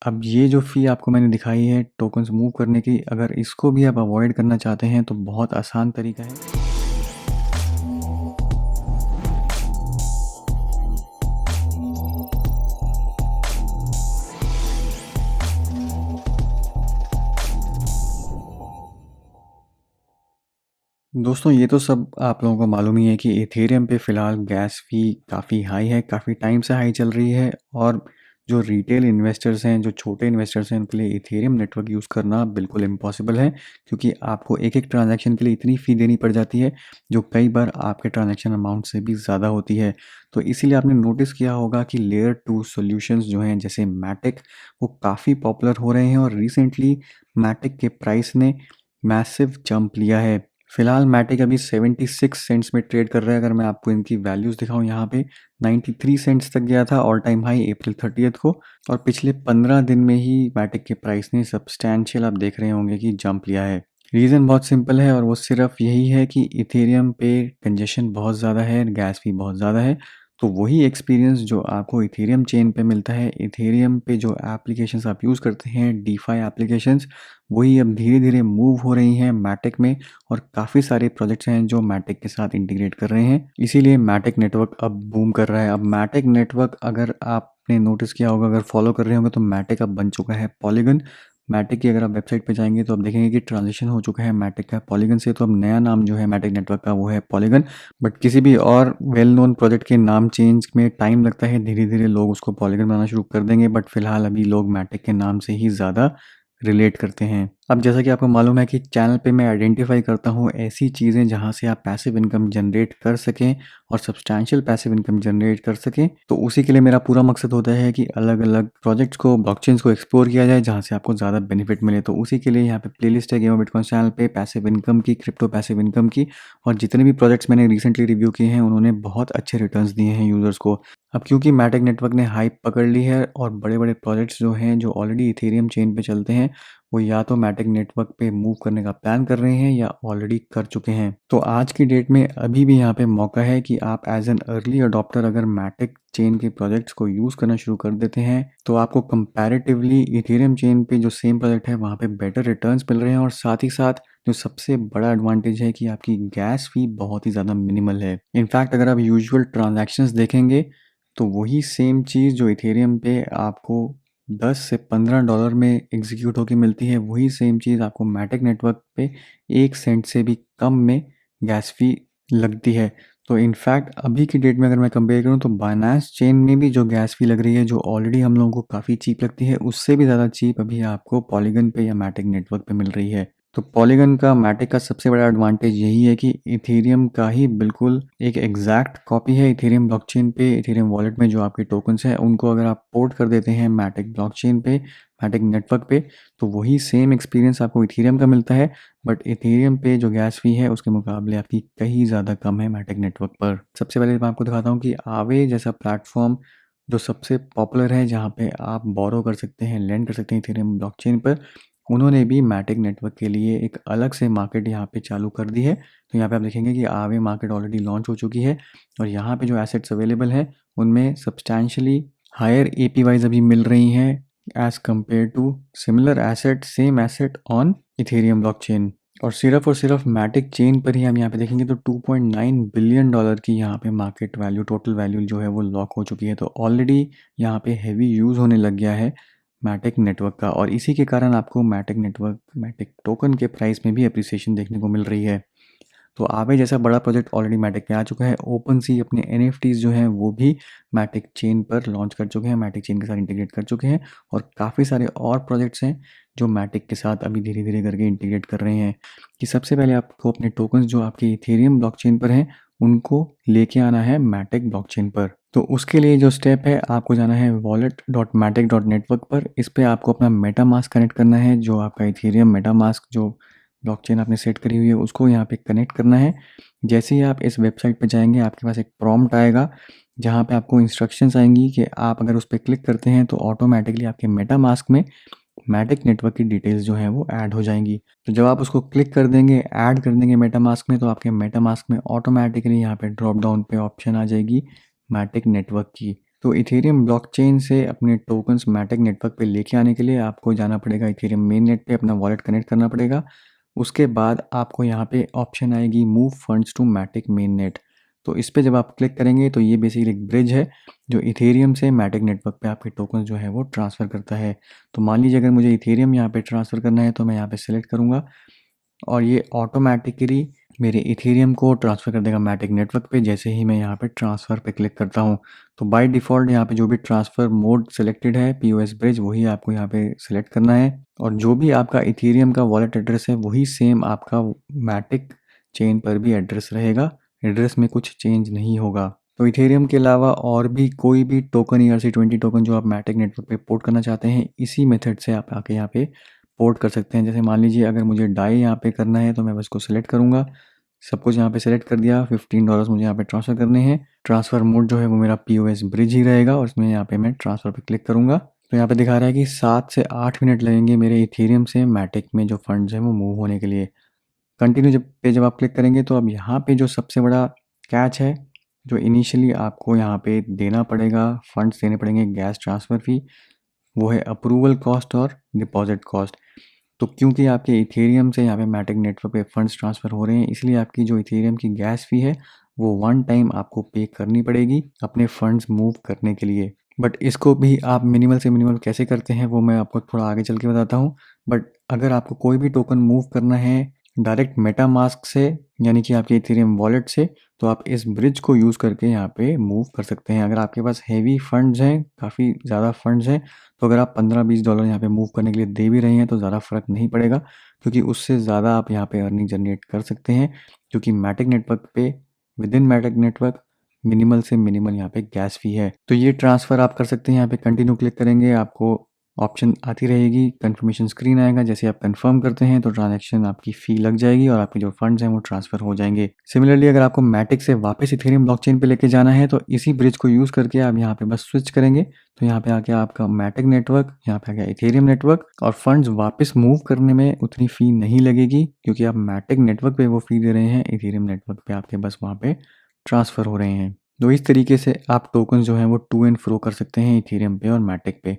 अब ये जो फ़ी आपको मैंने दिखाई है टोकन्स मूव करने की, अगर इसको भी आप अवॉइड करना चाहते हैं तो बहुत आसान तरीका है। दोस्तों ये तो सब आप लोगों को मालूम ही है कि इथेरियम पे फ़िलहाल गैस फ़ी काफ़ी हाई है, काफ़ी टाइम से हाई चल रही है और जो रिटेल इन्वेस्टर्स हैं, जो छोटे इन्वेस्टर्स हैं, उनके लिए इथेरियम नेटवर्क यूज़ करना बिल्कुल इम्पॉसिबल है, क्योंकि आपको एक-एक ट्रांज़ैक्शन के लिए इतनी फ़ी देनी पड़ जाती है, जो कई बार आपके ट्रांज़ैक्शन अमाउंट से भी ज़्यादा होती है। तो इसीलिए आपने नोटिस किया होगा कि लेयर 2 सॉल्यूशंस जो हैं जैसे मैटिक, वो काफ़ी पॉपुलर हो रहे हैं और रिसेंटली मैटिक के प्राइस ने मैसिव जंप लिया है। फिलहाल मैटिक अभी 76 सेंट्स में ट्रेड कर रहा है। अगर मैं आपको इनकी वैल्यूज़ दिखाऊं, यहाँ पे 93 सेंट्स तक गया था ऑल टाइम हाई अप्रैल 30 को, और पिछले 15 दिन में ही मैटिक के प्राइस ने सब्सटैंशियल, आप देख रहे होंगे कि जंप लिया है। रीज़न बहुत सिंपल है और वो सिर्फ यही है कि इथेरियम पे कंजेशन बहुत ज़्यादा है, गैस भी बहुत ज़्यादा है। तो वही एक्सपीरियंस जो आपको इथेरियम चेन पे मिलता है, इथेरियम पे जो एप्लीकेशंस आप यूज़ करते हैं, डीफाई एप्लीकेशंस, वही अब धीरे धीरे मूव हो रही हैं मैटिक में। और काफ़ी सारे प्रोजेक्ट्स हैं जो मैटिक के साथ इंटीग्रेट कर रहे हैं, इसीलिए मैटिक नेटवर्क अब बूम कर रहा है। अब मैटिक नेटवर्क, अगर आपने नोटिस किया होगा, अगर फॉलो कर रहे होंगे, तो मैटिक अब बन चुका है पॉलीगन। मैटिक की अगर आप वेबसाइट पे जाएंगे तो आप देखेंगे कि ट्रांजिशन हो चुका है मैटिक का पॉलीगन से। तो अब नया नाम जो है मैटिक नेटवर्क का वो है पॉलीगन। बट किसी भी और वेल नोन प्रोजेक्ट के नाम चेंज में टाइम लगता है, धीरे धीरे लोग उसको पॉलीगन बनाना शुरू कर देंगे, बट फिलहाल अभी लोग मैटिक के नाम से ही ज़्यादा रिलेट करते हैं। अब जैसा कि आपको मालूम है कि चैनल पे मैं आइडेंटिफाई करता हूँ ऐसी चीज़ें जहाँ से आप पैसिव इनकम जनरेट कर सकें और सब्सटैंशियल पैसिव इनकम जनरेट कर सकें। तो उसी के लिए मेरा पूरा मकसद होता है कि अलग अलग प्रोजेक्ट्स को, ब्लॉकचेन्स को एक्सप्लोर किया जाए जहाँ से आपको ज़्यादा बेनिफिट मिले। तो उसी के लिए यहाँ पे प्लेलिस्ट है गेम ऑफ बिटकॉइन चैनल पे पैसिव इनकम की, क्रिप्टो पैसिव इनकम की, और जितने भी प्रोजेक्ट्स मैंने रिसेंटली रिव्यू किए हैं उन्होंने बहुत अच्छे रिटर्न्स दिए हैं यूज़र्स को। अब क्योंकि मैटिक नेटवर्क ने हाइप पकड़ ली है और बड़े बड़े प्रोजेक्ट्स जो हैं, जो ऑलरेडी इथेरियम चेन पे चलते हैं, वो या तो मैटिक नेटवर्क पे मूव करने का प्लान कर रहे हैं या ऑलरेडी कर चुके हैं। तो आज की डेट में अभी भी यहाँ पे मौका है कि आप एज एन अर्ली अडॉप्टर अगर मैटिक चेन के प्रोजेक्ट्स को यूज़ करना शुरू कर देते हैं, तो आपको कंपैरेटिवली इथेरियम चेन पे जो सेम प्रोजेक्ट है वहाँ पे बेटर रिटर्न्स मिल रहे हैं। और साथ ही साथ जो सबसे बड़ा एडवांटेज है कि आपकी गैस फी बहुत ही ज़्यादा मिनिमल है। इनफैक्ट अगर आप यूजुअल ट्रांजैक्शंस देखेंगे तो वही सेम चीज़ जो इथेरियम पे आपको 10 से $15 में एग्जीक्यूट होके मिलती है, वही सेम चीज़ आपको मैटिक नेटवर्क पे 1 सेंट से भी कम में गैस फी लगती है। तो इनफैक्ट अभी की डेट में अगर मैं कंपेयर करूँ तो बाइनेंस चेन में भी जो गैस फी लग रही है, जो ऑलरेडी हम लोगों को काफ़ी चीप लगती है, उससे भी ज़्यादा चीप अभी आपको पॉलीगन पे या मैटिक नेटवर्क पे मिल रही है। तो पॉलीगन का, मैटिक का सबसे बड़ा एडवांटेज यही है कि इथेरियम का ही बिल्कुल एक एग्जैक्ट कॉपी है इथेरियम ब्लॉकचेन पे। इथेरियम वॉलेट में जो आपके टोकन्स हैं उनको अगर आप पोर्ट कर देते हैं मैटिक ब्लॉकचेन पे, मैटिक नेटवर्क पे, तो वही सेम एक्सपीरियंस आपको इथेरियम का मिलता है। बट इथेरियम पे जो गैस फी है उसके मुकाबले आपकी कहीं ज़्यादा कम है मैटिक नेटवर्क पर। सबसे पहले मैं आपको दिखाता हूँ कि आवे जैसा प्लेटफॉर्म जो सबसे पॉपुलर है, जहाँ पे आप बोरो कर सकते हैं, लेंड कर सकते हैं इथेरियम ब्लॉकचेन पर, उन्होंने भी मैटिक नेटवर्क के लिए एक अलग से मार्केट यहाँ पे चालू कर दी है। तो यहाँ पे आप देखेंगे कि आवे मार्केट ऑलरेडी लॉन्च हो चुकी है और यहाँ पे जो एसेट्स अवेलेबल हैं उनमें सब्सटैंशियली हायर एपीवाइज अभी मिल रही हैं as compared to similar asset, same asset on Ethereum blockchain. और सिर्फ मैटिक चेन पर ही हम यहाँ पे देखेंगे तो $2.9 बिलियन की यहाँ पे मार्केट वैल्यू, टोटल वैल्यू जो है वो लॉक हो चुकी है। तो ऑलरेडी यहाँ पे हैवी यूज़ होने लग गया है मैटिक नेटवर्क का, और इसी के कारण आपको मैटिक नेटवर्क, मैटिक टोकन के प्राइस में भी अप्रिसिएशन देखने को मिल रही है। तो आवे जैसा बड़ा प्रोजेक्ट ऑलरेडी मैटिक पे आ चुका है। ओपन सी अपने NFTs जो हैं वो भी मैटिक चेन पर लॉन्च कर चुके हैं, मैटिक चेन के साथ इंटीग्रेट कर चुके हैं, और काफ़ी सारे और प्रोजेक्ट्स हैं जो मैटिक के साथ अभी धीरे धीरे करके इंटीग्रेट कर रहे हैं। कि सबसे पहले आपको अपने टोकन्स जो आपके इथेरियम ब्लॉकचेन पर हैं उनको लेके आना है मैटिक ब्लॉकचेन पर। तो उसके लिए जो स्टेप है, आपको जाना है wallet.matic.network पर। इस पे आपको अपना मेटामास्क कनेक्ट करना है, जो आपका इथेरियम मेटामास्क जो ब्लॉकचेन आपने सेट करी हुई है उसको यहाँ पे कनेक्ट करना है। जैसे ही आप इस वेबसाइट पे जाएंगे आपके पास एक प्रॉम्प्ट आएगा जहाँ पे आपको इंस्ट्रक्शंस आएंगी कि आप अगर उस पर क्लिक करते हैं तो ऑटोमेटिकली आपके मेटामास्क में मैटिक नेटवर्क की डिटेल्स जो हैं वो ऐड हो जाएंगी। तो जब आप उसको क्लिक कर देंगे, ऐड कर देंगे मेटामास्क में, तो आपके मेटामास्क में ऑटोमेटिकली यहाँ पे ड्रॉप डाउन पे ऑप्शन आ जाएगी मैटिक नेटवर्क की। तो इथेरियम ब्लॉकचेन से अपने टोकन्स मैटिक नेटवर्क पे लेके आने के लिए आपको जाना पड़ेगा इथेरियम मेन नेट पे, अपना वॉलेट कनेक्ट करना पड़ेगा। उसके बाद आपको यहाँ पे ऑप्शन आएगी move funds to Matic main net. तो इस पे जब आप क्लिक करेंगे तो ये बेसिकली एक ब्रिज है जो इथेरियम से मैटिक नेटवर्क पे आपके टोकन्स जो है वो ट्रांसफ़र करता है। तो मान लीजिए अगर मुझे इथेरियम यहाँ पे ट्रांसफ़र करना है तो मैं यहाँ पे सेलेक्ट करूँगा और ये ऑटोमेटिकली मेरे इथेरियम को ट्रांसफ़र कर देगा मैटिक नेटवर्क पे जैसे ही मैं यहाँ पे ट्रांसफ़र पे क्लिक करता हूँ। तो बाय डिफ़ॉल्ट यहाँ पे जो भी ट्रांसफ़र मोड सेलेक्टेड है पीओएस ब्रिज वही आपको यहाँ पे सेलेक्ट करना है और जो भी आपका इथेरियम का वॉलेट एड्रेस है वही सेम आपका मैटिक चेन पर भी एड्रेस रहेगा। एड्रेस में कुछ चेंज नहीं होगा। तो इथेरियम के अलावा और भी कोई भी टोकन ERC20 टोकन जो आप मैटिक नेटवर्क पे पोर्ट करना चाहते हैं इसी मेथड से आप आके यहाँ पे पोर्ट कर सकते हैं। जैसे मान लीजिए अगर मुझे डाई यहाँ पे करना है तो मैं बस को सेलेक्ट करूँगा, सब कुछ यहाँ पे सेलेक्ट कर दिया, $15 मुझे यहाँ पे ट्रांसफ़र करने हैं। ट्रांसफ़र मोड जो है वो मेरा पीओएस ब्रिज ही रहेगा और इसमें यहाँ पे मैं ट्रांसफ़र पे क्लिक करूँगा तो यहाँ पे दिखा रहा है कि 7 से 8 मिनट लगेंगे मेरे इथेरियम से मैटिक में जो फंड्स हैं वो मूव होने के लिए। कंटिन्यू जब आप क्लिक करेंगे तो अब यहाँ पे जो सबसे बड़ा कैच है, जो इनिशियली आपको यहाँ पे देना पड़ेगा, फंड्स देने पड़ेंगे गैस ट्रांसफ़र फ़ी, वो है अप्रूवल कॉस्ट और डिपॉजिट कॉस्ट। तो क्योंकि आपके इथेरियम से यहाँ पे मैटिक नेटवर्क पे फंड्स ट्रांसफ़र हो रहे हैं इसलिए आपकी जो इथेरियम की गैस फ़ी है वो वन टाइम आपको पे करनी पड़ेगी अपने फंड्स मूव करने के लिए। बट इसको भी आप मिनिमल से मिनिमल कैसे करते हैं वो मैं आपको थोड़ा आगे चल के बताता हूँ। बट अगर आपको कोई भी टोकन मूव करना है डायरेक्ट मेटामास्क से यानी कि आपके इथेरियम वॉलेट से तो आप इस ब्रिज को यूज़ करके यहाँ पे मूव कर सकते हैं। अगर आपके पास हेवी फंड्स हैं, काफ़ी ज़्यादा फंड्स हैं, तो अगर आप $15-20 यहाँ पे मूव करने के लिए दे भी रहे हैं तो ज़्यादा फ़र्क नहीं पड़ेगा क्योंकि उससे ज़्यादा आप यहाँ पे अर्निंग जनरेट कर सकते हैं क्योंकि मैटिक नेटवर्क पे विदिन मैटिक नेटवर्क मिनिमल से मिनिमल यहाँ पे गैस फ़ी है। तो ये ट्रांसफ़र आप कर सकते हैं। यहाँ पे कंटिन्यू क्लिक करेंगे आपको ऑप्शन आती रहेगी, कन्फर्मेशन स्क्रीन आएगा, जैसे आप कन्फर्म करते हैं तो ट्रांजैक्शन आपकी फ़ी लग जाएगी और आपके जो फंड्स हैं वो ट्रांसफ़र हो जाएंगे। सिमिलरली अगर आपको मैटिक से वापस इथेरियम ब्लॉकचेन पे लेके जाना है तो इसी ब्रिज को यूज़ करके आप यहाँ पे बस स्विच करेंगे तो यहाँ पे आके आपका मैटिक नेटवर्क, यहाँ पे आ गया इथेरियम नेटवर्क और फंड्स वापस मूव करने में उतनी फ़ी नहीं लगेगी क्योंकि आप मैटिक नेटवर्क पे वो फ़ी दे रहे हैं, इथेरियम नेटवर्क पे आपके बस वहाँ पे ट्रांसफ़र हो रहे हैं। तो इस तरीके से आप टोकन्स जो हैं वो टू एंड फ्रो कर सकते हैं इथेरियम पे और मैटिक पे।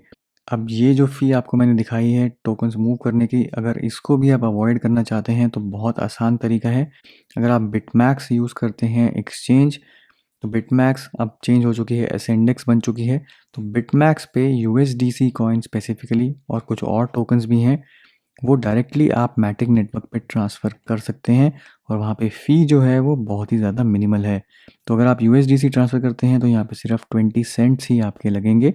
अब ये जो फ़ी आपको मैंने दिखाई है टोकन्स मूव करने की, अगर इसको भी आप अवॉइड करना चाहते हैं तो बहुत आसान तरीका है। अगर आप बिटमैक्स यूज़ करते हैं एक्सचेंज, तो बिटमैक्स अब चेंज हो चुकी है, एसेंडेक्स बन चुकी है। तो बिटमैक्स पे यूएसडीसी कॉइन स्पेसिफिकली और कुछ और टोकन्स भी हैं वो डायरेक्टली आप मैटिक नेटवर्क पे ट्रांसफ़र कर सकते हैं और वहाँ पे फ़ी जो है वो बहुत ही ज़्यादा मिनिमल है। तो अगर आप यूएसडीसी ट्रांसफ़र करते हैं तो यहाँ पे सिर्फ 20 सेंट्स ही आपके लगेंगे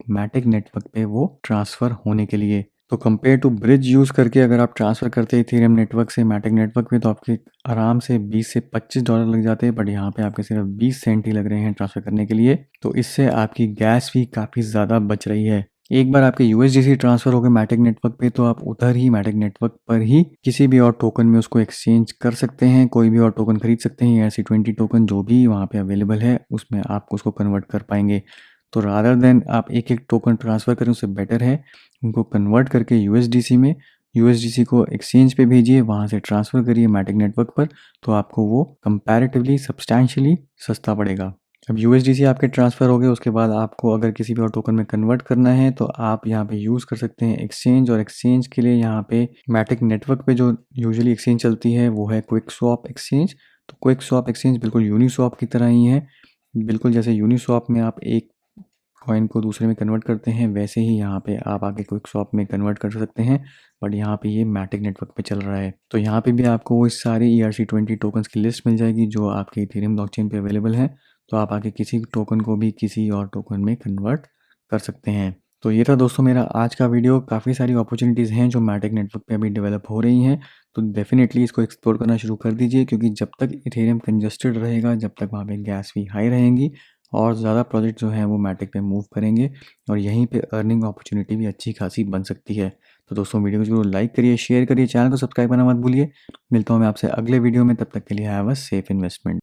मैटिक नेटवर्क पे वो ट्रांसफ़र होने के लिए। तो कंपेयर टू ब्रिज यूज़ करके अगर आप ट्रांसफ़र करते हैं इथेरियम नेटवर्क से मैटिक नेटवर्क पे तो आपके आराम से $20 से $25 लग जाते हैं, बट यहाँ पे आपके सिर्फ 20 सेंट ही लग रहे हैं ट्रांसफ़र करने के लिए। तो इससे आपकी गैस फ़ी काफ़ी ज़्यादा बच रही है। एक बार आपके यूएसडीसी ट्रांसफ़र हो गए मैटिक नेटवर्क पे तो आप उधर ही मैटिक नेटवर्क पर ही किसी भी और टोकन में उसको एक्सचेंज कर सकते हैं, कोई भी और टोकन खरीद सकते हैं। ERC20 टोकन जो भी वहाँ पे अवेलेबल है उसमें आप उसको कन्वर्ट कर पाएंगे। तो रादर देन आप एक एक टोकन ट्रांसफ़र करें उससे बेटर है उनको कन्वर्ट करके यूएसडीसी में, यूएसडीसी को एक्सचेंज पे भेजिए, वहाँ से ट्रांसफ़र करिए मैटिक नेटवर्क पर, तो आपको वो कंपैरेटिवली सब्सटैंशियली सस्ता पड़ेगा। अब यूएसडीसी आपके ट्रांसफ़र हो गए उसके बाद आपको अगर किसी भी और टोकन में कन्वर्ट करना है तो आप यहाँ पे यूज़ कर सकते हैं एक्सचेंज, और एक्सचेंज के लिए यहाँ पे मैटिक नेटवर्क पे जो यूजुअली एक्सचेंज चलती है वो है क्विक स्वैप एक्सचेंज। तो क्विक स्वैप एक्सचेंज बिल्कुल यूनिस्वैप की तरह ही है। बिल्कुल जैसे यूनिस्वैप में आप एक कॉइन को दूसरे में कन्वर्ट करते हैं वैसे ही यहाँ पे आप आके क्विक स्वैप में कन्वर्ट कर सकते हैं, बट यहाँ पे ये मैटिक नेटवर्क पे चल रहा है। तो यहाँ पे भी आपको वो सारे ERC20 टोकन्स की लिस्ट मिल जाएगी जो आपके इथेरियम ब्लॉकचेन पे अवेलेबल है। तो आप आके किसी टोकन को भी किसी और टोकन में कन्वर्ट कर सकते हैं। तो ये था दोस्तों मेरा आज का वीडियो। काफ़ी सारी अपॉर्चुनिटीज़ हैं जो मैटिक नेटवर्क पे अभी डेवलप हो रही हैं, तो डेफिनेटली इसको एक्सप्लोर करना शुरू कर दीजिए क्योंकि जब तक इथेरियम कंजस्टेड रहेगा, जब तक वहाँ पे गैस फी हाई रहेंगी और ज़्यादा प्रोजेक्ट जो हैं वो मैटिक पे मूव करेंगे और यहीं पे अर्निंग अपॉर्चुनिटी भी अच्छी खासी बन सकती है। तो दोस्तों वीडियो को जरूर लाइक करिए, शेयर करिए, चैनल को सब्सक्राइब करना मत भूलिए। मिलता हूँ मैं आपसे अगले वीडियो में, तब तक के लिए हैव अ सेफ इन्वेस्टमेंट।